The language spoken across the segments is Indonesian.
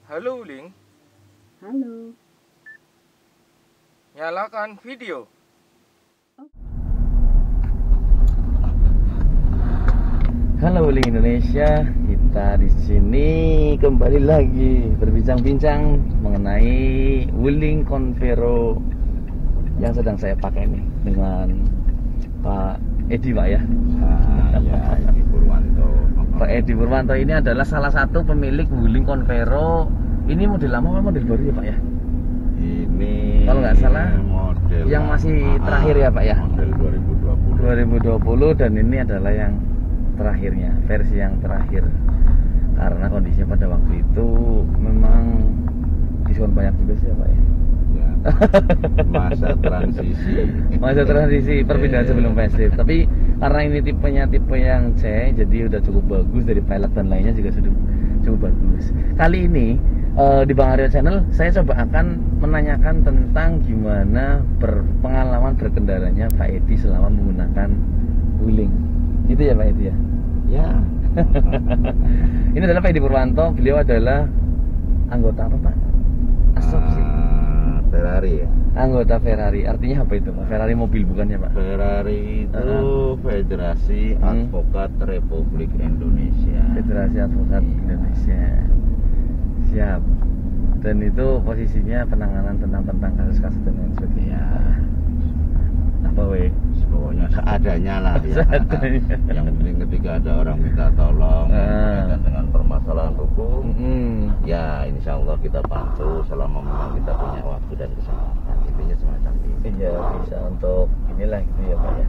Halo Wuling, Halo. nyalakan video. Halo Wuling Indonesia, kita di sini kembali lagi berbincang-bincang mengenai Wuling Convero yang sedang saya pakai nih dengan Pak Edi, Pak ya. Ya, Edi Purwanto. Pak Edi Purwanto ini adalah salah satu pemilik Wuling Convero. Ini model lama apa model baru ya Pak ya? Ini Kalau nggak salah model yang masih terakhir ya Pak ya? Model 2020 dan ini adalah yang terakhirnya, versi yang terakhir. Karena kondisinya pada waktu itu memang diskon banyak juga sih ya Pak ya? Ya, masa transisi. Masa transisi perpindahan sebelum facelift. Tapi karena ini tipenya tipe yang C, jadi udah cukup bagus dari pilot dan lainnya juga sudah cukup bagus. Kali ini di Bang Aryo Channel saya coba akan menanyakan tentang gimana pengalaman berkendaranya Pak Edi selama menggunakan Wuling. Gitu ya Pak Edi ya? Ya. Ini adalah Pak Edi Purwanto. Beliau adalah anggota apa Pak? Asopsi. Ferrari ya. Anggota Ferrari. Artinya apa itu Pak? Ferrari mobil bukan ya Pak? Ferrari itu Federasi Advokat Republik Indonesia. Federasi Advokat Indonesia. Siap. Dan itu posisinya penanganan tentang kasus-kasus dan lain sebagainya. Apa weh? Pokoknya seadanya lah ya. Seadanya. Yang penting ketika ada orang minta tolong berkaitan dengan permasalahan hukum, ya insya Allah kita bantu selama memang kita punya waktu dan kesempatan. Intinya semacam ini. Iya, bisa untuk inilah gitu ya Pak ya.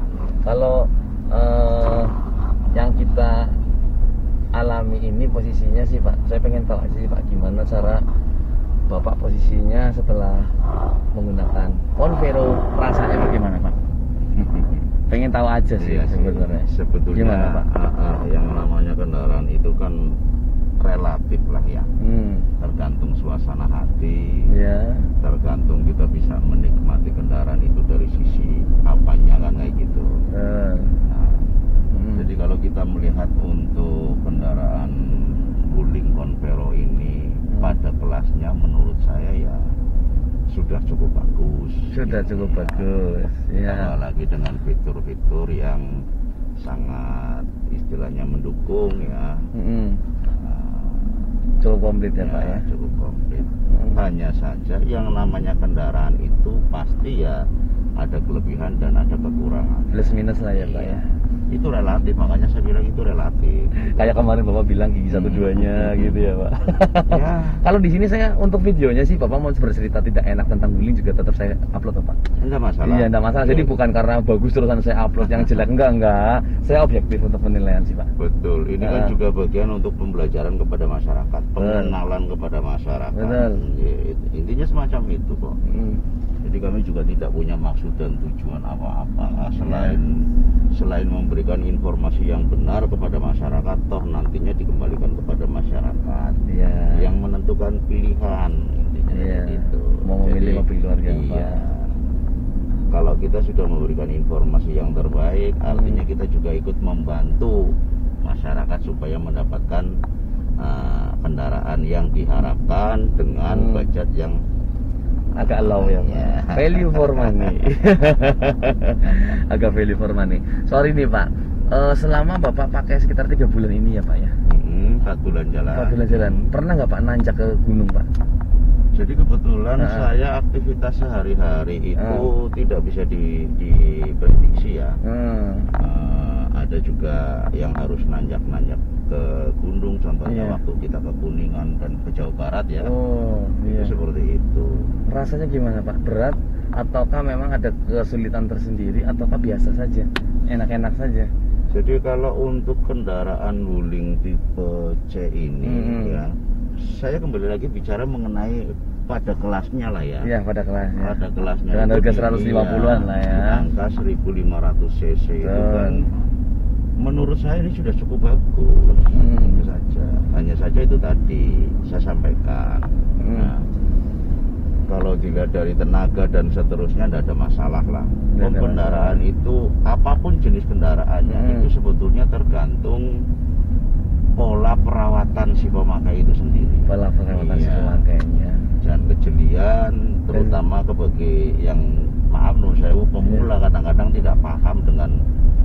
Kalau yang kita alami ini posisinya sih Pak, saya pengen tahu aja sih Pak, gimana cara Bapak posisinya setelah menggunakan Convero, rasanya bagaimana Pak? Pengen tahu aja sih Iya, sebenarnya. Sebetulnya Gimana Pak? Yang namanya kendaraan itu kan relatif lah ya. Tergantung suasana hati. Ya. Tergantung kita bisa menikmati kendaraan itu dari sisi apanya kan kayak gitu. Nah, jadi kalau kita melihat untuk kendaraan Wuling Convero ini pada kelasnya menurut saya ya sudah cukup bagus. Sudah cukup bagus. Ya. Apalagi dengan fitur-fitur yang sangat istilahnya mendukung ya. Cukup komplit ya Pak ya. Cukup komplit. Hanya saja yang namanya kendaraan itu pasti ya ada kelebihan dan ada kekurangan. Plus minus lah ya Pak ya. Itu relatif, makanya saya bilang itu relatif. Kayak kemarin Bapak bilang gigi 1-2-nya gitu ya Pak. Ya. Kalau di sini saya untuk videonya sih Bapak mau bercerita tidak enak tentang Wuling juga tetap saya upload Pak. Enggak masalah. Iya, enggak masalah. Jadi bukan karena bagus terusan saya upload yang jelek, enggak. Saya objektif untuk penilaian sih Pak. Betul. Ini kan juga bagian untuk pembelajaran kepada masyarakat, pengenalan kepada masyarakat. Betul. Intinya semacam itu kok. Jadi kami juga tidak punya maksud dan tujuan apa-apa selain memberikan informasi yang benar kepada masyarakat, toh nantinya dikembalikan kepada masyarakat yang menentukan pilihan, intinya gitu. Mau memilih mobil keluarga iya. Kalau kita sudah memberikan informasi yang terbaik, artinya kita juga ikut membantu masyarakat supaya mendapatkan kendaraan yang diharapkan dengan budget yang agak low ya Pak. Value for money. Agak value for money. Sorry nih Pak, selama Bapak pakai sekitar 3 bulan ini ya Pak ya? 4 bulan jalan. 4 bulan jalan. Pernah nggak Pak nanjak ke gunung Pak? Jadi kebetulan saya aktivitas sehari-hari itu tidak bisa diprediksi ya. Ada juga yang harus nanjak-nanjak ke gunung, contohnya waktu kita ke Kuningan dan ke Jawa Barat ya. Itu seperti itu. Rasanya gimana Pak? Berat ataukah memang ada kesulitan tersendiri ataukah biasa saja? Enak-enak saja? Jadi kalau untuk kendaraan Wuling tipe C ini ya, saya kembali lagi bicara mengenai pada kelasnya lah ya. Iya, pada kelasnya. Pada kelasnya. Dengan harga 150-an lah ya. Angka 1500 cc itu kan menurut saya ini sudah cukup bagus. Itu saja. Hanya saja itu tadi saya sampaikan. Nah, kalau dilihat dari tenaga dan seterusnya tidak ada masalah lah. Kendaraan itu apapun jenis kendaraannya itu sebetulnya tergantung pola perawatan si pemakai itu sendiri. Pola perawatan si pemakai. bagi yang maaf nun sewu pemula kadang-kadang tidak paham dengan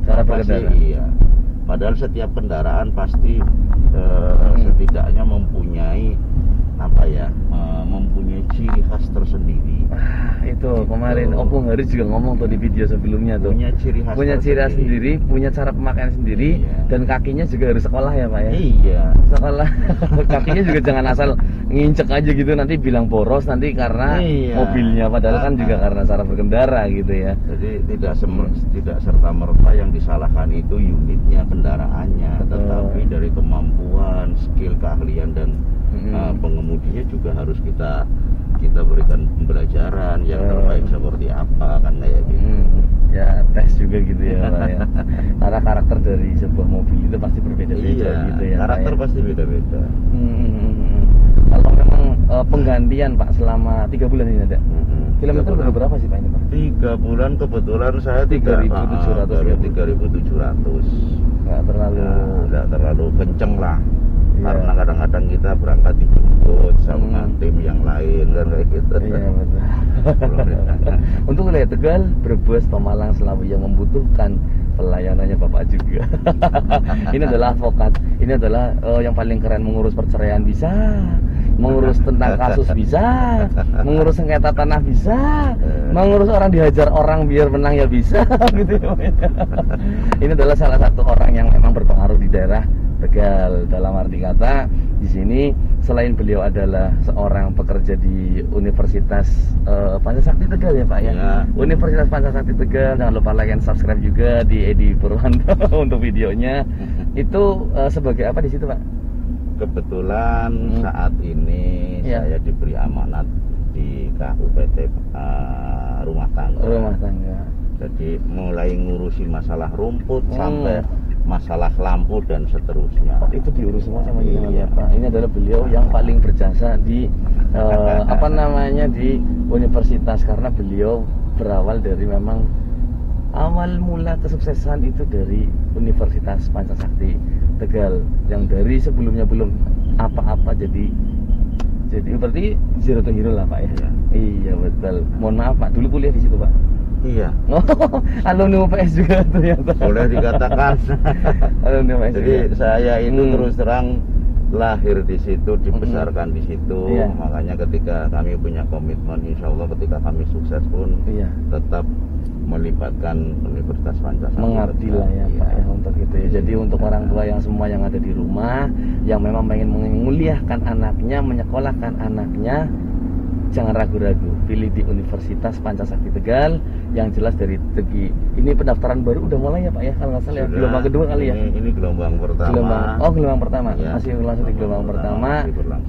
cara apa sih, berkendara. iya. Padahal setiap kendaraan pasti setidaknya mempunyai apa ya, mempunyai ciri khas tersendiri. Itu kemarin Opung Haris juga ngomong tuh di video sebelumnya tuh. Punya ciri khas sendiri, punya cara pemakaian sendiri, iya. Dan kakinya juga harus sekolah ya Pak ya. Iya. Sekolah. Kakinya juga jangan asal ngincek aja gitu nanti bilang boros nanti karena iya. mobilnya, padahal kan juga karena cara berkendara gitu ya. Jadi tidak serta merta yang disalahkan itu unitnya, kendaraannya, tetapi dari kemampuan, skill, keahlian dan pengemudinya juga harus kita berikan pembelajaran yang terbaik seperti apa kan kayak gitu. Ya tes juga gitu ya Pak ya. Karena karakter dari sebuah mobil itu pasti berbeda-beda gitu ya. Karakter Pak, ya? pasti beda-beda. Kalau memang penggantian Pak selama 3 bulan ini ada. Kilometer berapa sih Pak ini Pak? 3 bulan kebetulan saya 3.700. 3.700. Nggak terlalu kenceng lah. Karena kadang-kadang kita berangkat dijemput sama tim yang lain kan kayak gitu. Iya betul. Untuk wilayah Tegal, Brebes, Pemalang, Selawi yang membutuhkan pelayanannya Bapak juga. Ini adalah advokat. Ini adalah yang paling keren, mengurus perceraian bisa, mengurus tentang kasus bisa, mengurus sengketa tanah bisa, mengurus orang dihajar orang biar menang ya bisa. Gitu ya. Ini adalah salah satu orang yang memang berpengaruh di daerah Tegal. Dalam arti kata di sini selain beliau adalah seorang pekerja di Universitas Pancasakti Tegal ya Pak ya. Universitas Pancasakti Tegal, jangan lupa like and subscribe juga di Edi Purwanto untuk videonya. Itu sebagai apa di situ Pak? Kebetulan saat ini saya diberi amanat di KUPT rumah tangga. Jadi mulai ngurusi masalah rumput sampai masalah lampu dan seterusnya. Itu diurus semua sama jenengan Pak. Ini adalah beliau yang paling berjasa di di universitas, karena beliau berawal dari memang awal mula kesuksesan itu dari Universitas Pancasakti Tegal yang dari sebelumnya belum apa-apa jadi berarti zero to hero lah Pak ya. Iya betul. Mohon maaf Pak, dulu kuliah di situ Pak. Iya. Alumni UPS juga ternyata. Boleh dikatakan. Alumni UPS. Jadi saya itu terus terang lahir di situ, dibesarkan di situ. Makanya ketika kami punya komitmen, insya Allah ketika kami sukses pun tetap melibatkan Universitas Pancasakti. Mengabdi lah ya Pak ya untuk itu ya. Jadi untuk orang tua yang semua yang ada di rumah yang memang pengen menguliahkan anaknya, menyekolahkan anaknya, jangan ragu-ragu, pilih di Universitas Pancasakti Tegal. Yang jelas dari segi ini pendaftaran baru udah mulai ya Pak ya, kalau nggak salah ya, gelombang kedua kali ya. Ini gelombang pertama. Gelombang pertama ya. Masih berlangsung di gelombang pertama.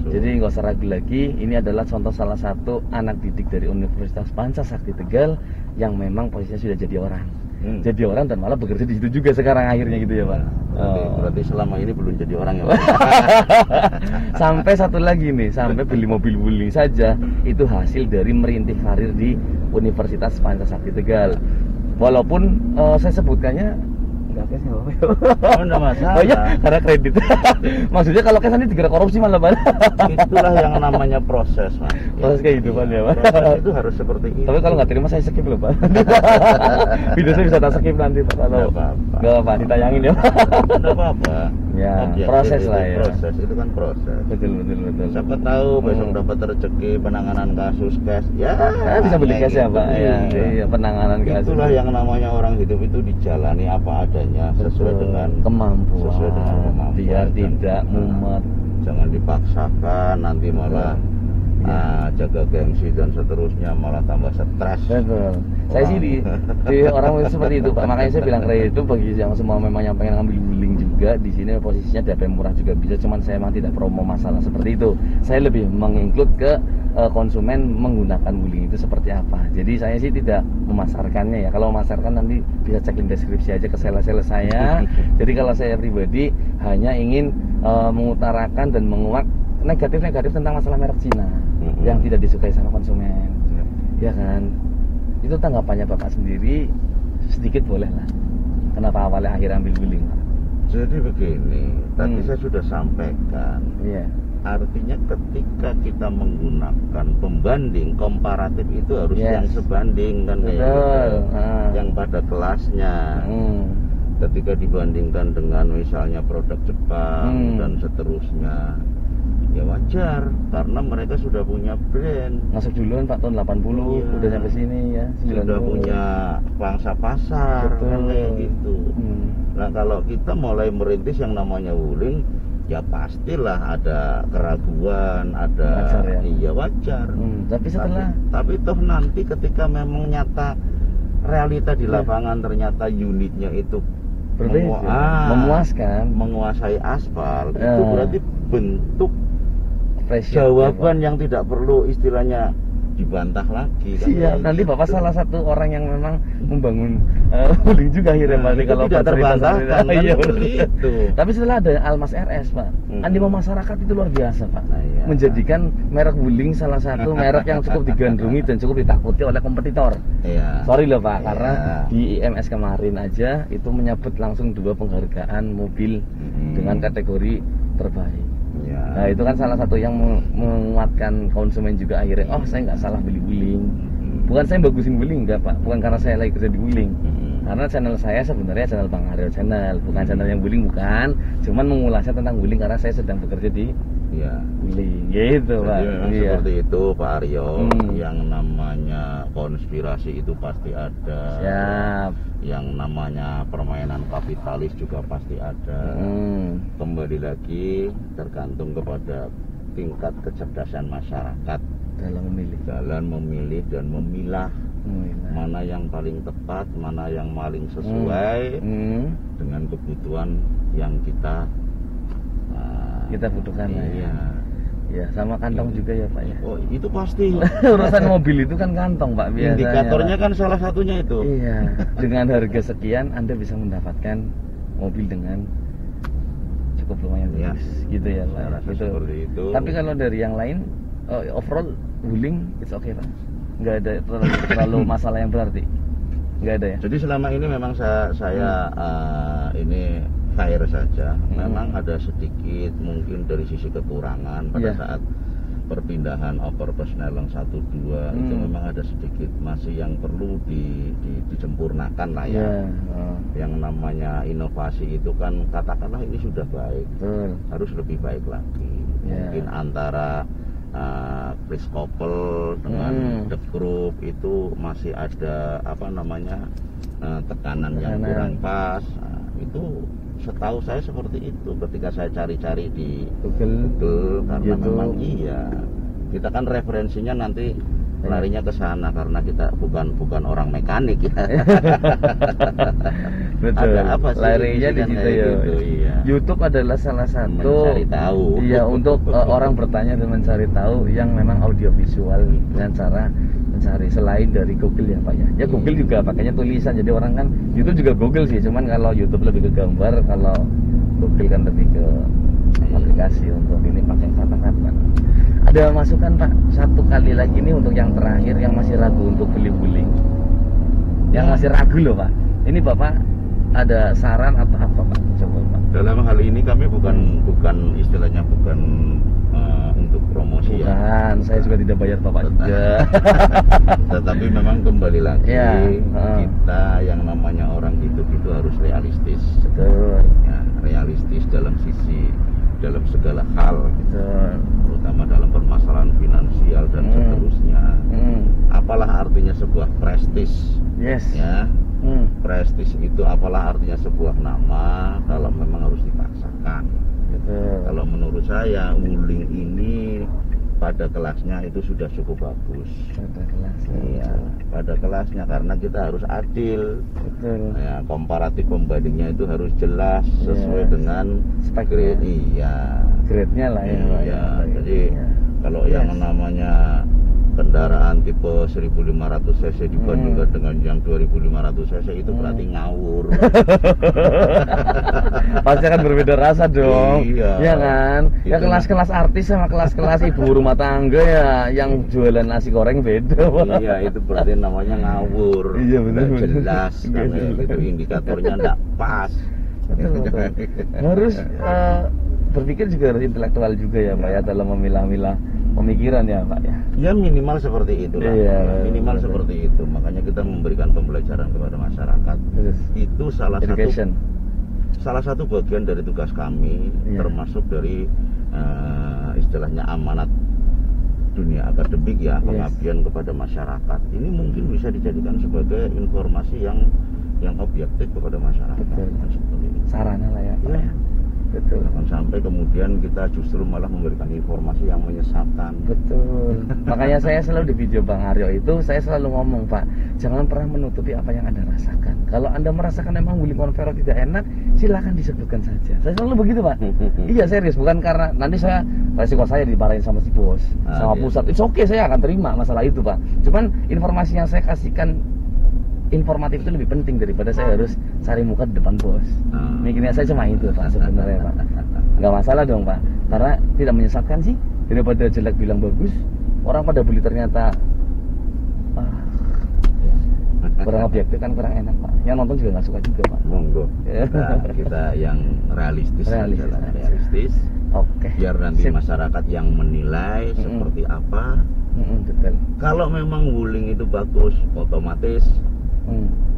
Jadi nggak usah ragu lagi. Ini adalah contoh salah satu anak didik dari Universitas Pancasakti Tegal yang memang posisinya sudah jadi orang. Jadi orang dan malah bekerja di situ juga sekarang akhirnya gitu ya Pak. Berarti selama ini belum jadi orang ya Pak. Sampai satu lagi nih, sampai beli mobil wuling saja itu hasil dari merintis karir di Universitas Pancasakti Tegal. Walaupun saya sebutkannya enggak cash ya Pak. Enggak masalah. Oh iya, karena kredit. Maksudnya kalau cash nanti dikira korupsi malah Pak. Itulah yang namanya proses Mas. Proses kehidupan ya Pak. Proses itu harus seperti itu. Tapi kalau nggak terima saya skip loh Pak. Video saya bisa tak skip nanti Pak kalau nggak apa-apa ditayangin ya. Enggak apa-apa. Ya, proses lah ya. Proses itu kan proses. Betul. Siapa tahu besok dapat rezeki penanganan kasus cash. Ya, bisa beli cash ya Pak. Iya, penanganan kasus. Itulah yang namanya orang hidup itu dijalani apa adanya sesuai dengan kemampuan. Biar tidak mumet. Jangan dipaksakan nanti malah jaga gengsi dan seterusnya malah tambah stres. Betul. Saya sih di orang seperti itu Pak. Makanya saya bilang kredit itu bagi yang semua memang yang pengen ngambil wuling juga di sini posisinya DP murah juga bisa. Cuman saya memang tidak promo masalah seperti itu. Saya lebih menginclude ke konsumen menggunakan wuling itu seperti apa. Jadi saya sih tidak memasarkannya ya. Kalau memasarkan nanti bisa cek link deskripsi aja ke sales-sales saya. Jadi kalau saya pribadi hanya ingin mengutarakan dan menguak negatif-negatif tentang masalah merek Cina yang tidak disukai sama konsumen, ya kan? Itu tanggapannya Bapak sendiri sedikit boleh lah. Kenapa awalnya akhirnya ambil wuling? Jadi begini, tadi saya sudah sampaikan. Iya. artinya ketika kita menggunakan pembanding komparatif itu harus yang sebanding kan, kayak gitu. Yang pada kelasnya. Ketika dibandingkan dengan misalnya produk Jepang dan seterusnya, ya wajar karena mereka sudah punya brand. Masuk duluan Pak, tahun 80 udah sampai sini ya. 90. Sudah punya pangsa pasar kan kayak gitu. Nah kalau kita mulai merintis yang namanya Wuling, ya pastilah ada keraguan, ada wajar, ya? Iya wajar. Tapi setelah tapi toh nanti ketika memang nyata realita di lapangan ternyata unitnya itu memuaskan, menguasai aspal, itu berarti bentuk pressure, jawaban yang tidak perlu istilahnya dibantah lagi kan. Iya, nanti gitu. Bapak salah satu orang yang memang membangun Wuling juga akhirnya Pak, kalau tidak terbantahkan kan, iya, itu. Tapi setelah ada Almas RS Pak, animo masyarakat itu luar biasa Pak. Menjadikan merek Wuling salah satu merek yang cukup digandrungi dan cukup ditakuti oleh kompetitor. Sorry loh Pak, karena di IMS kemarin aja itu menyebut langsung 2 penghargaan mobil dengan kategori terbaik. Nah itu kan salah satu yang menguatkan konsumen juga akhirnya, oh saya nggak salah beli Wuling. Bukan saya bagusin Wuling, enggak Pak, bukan karena saya lagi kerja di Wuling. Karena channel saya sebenarnya channel Bang Aryo channel, bukan channel yang Wuling, bukan. Cuman mengulasnya tentang Wuling karena saya sedang bekerja di Wuling, gitu Pak. Jadi memang seperti itu Pak Aryo. Yang namanya konspirasi itu pasti ada. Siap. Yang namanya permainan kapitalis juga pasti ada. Kembali lagi tergantung kepada tingkat kecerdasan masyarakat dalam memilih dan memilah mana yang paling tepat, mana yang paling sesuai dengan kebutuhan yang kita butuhkan. Iya. Ya, sama kantong juga ya Pak ya. Oh, itu pasti. Urusan mobil itu kan kantong Pak biasanya. Indikatornya kan salah satunya itu. Iya. Dengan harga sekian Anda bisa mendapatkan mobil dengan cukup lumayan bagus, gitu ya Pak. Gitu. Seperti itu. Tapi kalau dari yang lain, overall Wuling it's okay Pak. Nggak ada terlalu masalah yang berarti. Nggak ada ya. Jadi selama ini memang saya ini fair saja. Memang ada sedikit mungkin dari sisi kekurangan pada saat perpindahan over Persneleng 1, 2 itu memang ada sedikit masih yang perlu disempurnakan lah ya. Yang namanya inovasi itu kan katakanlah ini sudah baik, harus lebih baik lagi. Mungkin antara Chris Koppel dengan The Group itu masih ada apa namanya tekanan yang kurang pas. Itu setahu saya seperti itu ketika saya cari-cari di Google karena memang kita kan referensinya nanti larinya ke sana karena kita bukan orang mekanik ya. Betul. Ada apa sih larinya di situ ya. Gitu, iya. YouTube adalah salah satu mencari tahu. Iya, untuk orang bertanya dan mencari tahu yang memang audiovisual dengan cara mencari selain dari Google ya Pak ya. Ya Google juga pakainya tulisan, jadi orang kan YouTube juga Google sih, cuman kalau YouTube lebih ke gambar, kalau Google kan lebih ke aplikasi untuk ini pakai kata-kata. Ada masukan Pak, satu kali lagi nih untuk yang terakhir yang masih ragu untuk beli Wuling, yang masih ragu loh Pak, ini Bapak ada saran atau apa Pak? Coba Pak. Dalam hal ini kami bukan istilahnya bukan untuk promosi bukan, saya juga tidak bayar Bapak juga. Tetapi memang kembali lagi kita yang namanya orang hidup itu harus realistis. Betul. Ya, realistis dalam segala hal. Betul. Terutama dalam permasalahan finansial dan seterusnya. Apalah artinya sebuah prestis? Yes. Ya. Prestis itu apalah artinya sebuah nama kalau memang harus dipaksakan. Betul. Kalau menurut saya Wuling ini pada kelasnya itu sudah cukup bagus. Pada kelasnya. Iya, pada kelasnya karena kita harus adil. Betul. Ya, komparatif pembandingnya itu harus jelas sesuai dengan speknya. Iya. Grade-nya lah ya. Iya, jadi kalau yang namanya kendaraan tipe 1500 cc dibandingkan dengan yang 2500 cc itu berarti ngawur. Pasti akan berbeda rasa dong. Iya. Ya kan? Ya kelas-kelas artis sama kelas-kelas ibu rumah tangga ya yang jualan nasi goreng beda. Iya, itu berarti namanya ngawur. Iya benar. Jelas kan itu indikatornya enggak pas. Harus berpikir juga harus intelektual juga ya Pak ya dalam memilah-milah pemikiran ya Pak ya. Ya minimal seperti itulah. Iya, minimal betul. seperti itu. Makanya kita memberikan pembelajaran kepada masyarakat. Terus, Itu education. salah satu bagian dari tugas kami, Iya. termasuk dari istilahnya amanat dunia akademik ya, Yes. pengabdian kepada masyarakat. Ini mungkin bisa dijadikan sebagai informasi yang objektif kepada masyarakat. Betul. Seperti itu. Sarana lah ya Pak Iya. ya. Betul. Jangan sampai kemudian kita justru malah memberikan informasi yang menyesatkan. Betul. Makanya saya selalu di video Bang Aryo itu saya selalu ngomong Pak, jangan pernah menutupi apa yang Anda rasakan. Kalau Anda merasakan memang wuling konvero tidak enak, silakan disebutkan saja. Saya selalu begitu Pak. Iya serius, bukan karena nanti resiko saya dimarahin sama si bos, sama Iya. pusat. It's okay, saya akan terima masalah itu Pak. Cuman informasi yang saya kasihkan informatif itu lebih penting daripada saya harus cari muka di depan bos. Mikirnya saya cuma itu Pak sebenarnya Pak. Nggak masalah dong Pak, karena tidak menyesatkan sih. Daripada jelek bilang bagus, orang pada beli ternyata kurang objektif kan kurang enak Pak. Yang nonton juga nggak suka juga Pak. Monggo. Kita yang realistis, realistis. Oke. Biar nanti Sip. masyarakat yang menilai seperti apa. Betul. Kalau memang wuling itu bagus, otomatis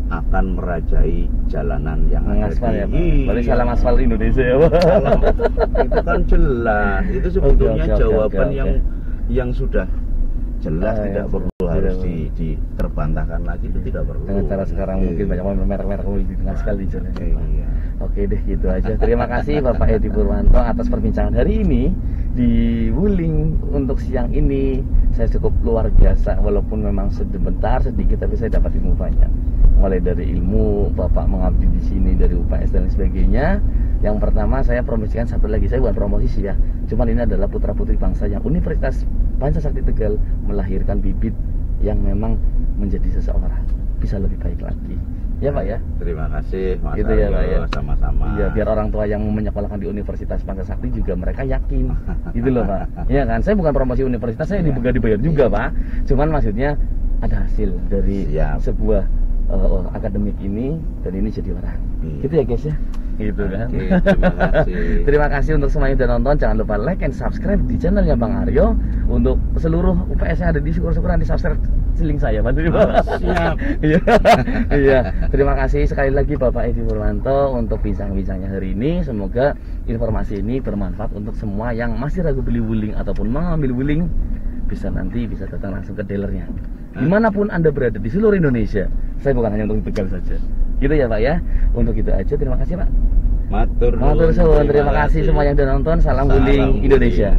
akan merajai jalanan yang Mengaspal ada ya di Pak. Berarti salam aspal Indonesia ya Pak. itu kan jelas. Itu sebetulnya Oke. jawaban yang sudah jelas, tidak Ya, perlu harus diterbantahkan lagi, itu tidak perlu. Dengan cara sekarang mungkin banyak merek-merek lebih mengaspal di jalan. Iya. Oke deh gitu aja. Terima kasih Bapak Edi Purwanto atas perbincangan hari ini di Wuling untuk siang ini. Saya cukup luar biasa walaupun memang sebentar sedikit tapi saya dapat ilmu banyak. Mulai dari ilmu Bapak mengabdi di sini dari UPS dan sebagainya. Yang pertama saya promosikan satu lagi, saya bukan promosi sih ya. Cuman ini adalah putra-putri bangsa yang Universitas Pancasakti Tegal melahirkan bibit yang memang menjadi seseorang bisa lebih baik lagi. Ya Pak ya. Terima kasih Mas Gitu ya, Pak, ya. sama-sama. Iya, biar orang tua yang menyekolahkan di Universitas Pancasakti juga mereka yakin. Gitu loh Pak. Iya kan, saya bukan promosi universitas, saya dibayar juga Pak. Cuman maksudnya ada hasil dari sebuah akademik ini dan ini jadi orang. Gitu ya guys ya. Gitu kan. Terima kasih. Terima kasih untuk semua yang sudah nonton. Jangan lupa like and subscribe di channelnya Bang Aryo. Untuk seluruh UPS yang ada di syukur-syukuran di subscribe link saya bantu Siap. Iya. Terima kasih sekali lagi Bapak Edi Purwanto untuk bincang-bincangnya hari ini. Semoga informasi ini bermanfaat untuk semua yang masih ragu beli wuling ataupun mengambil wuling, bisa datang langsung ke dealernya. Dimanapun Anda berada di seluruh Indonesia. Saya bukan hanya untuk Tegal saja. Gitu ya Pak ya. Untuk itu aja, terima kasih Pak. Matur Matur suwun, terima kasih semua yang sudah nonton. Salam wuling Indonesia.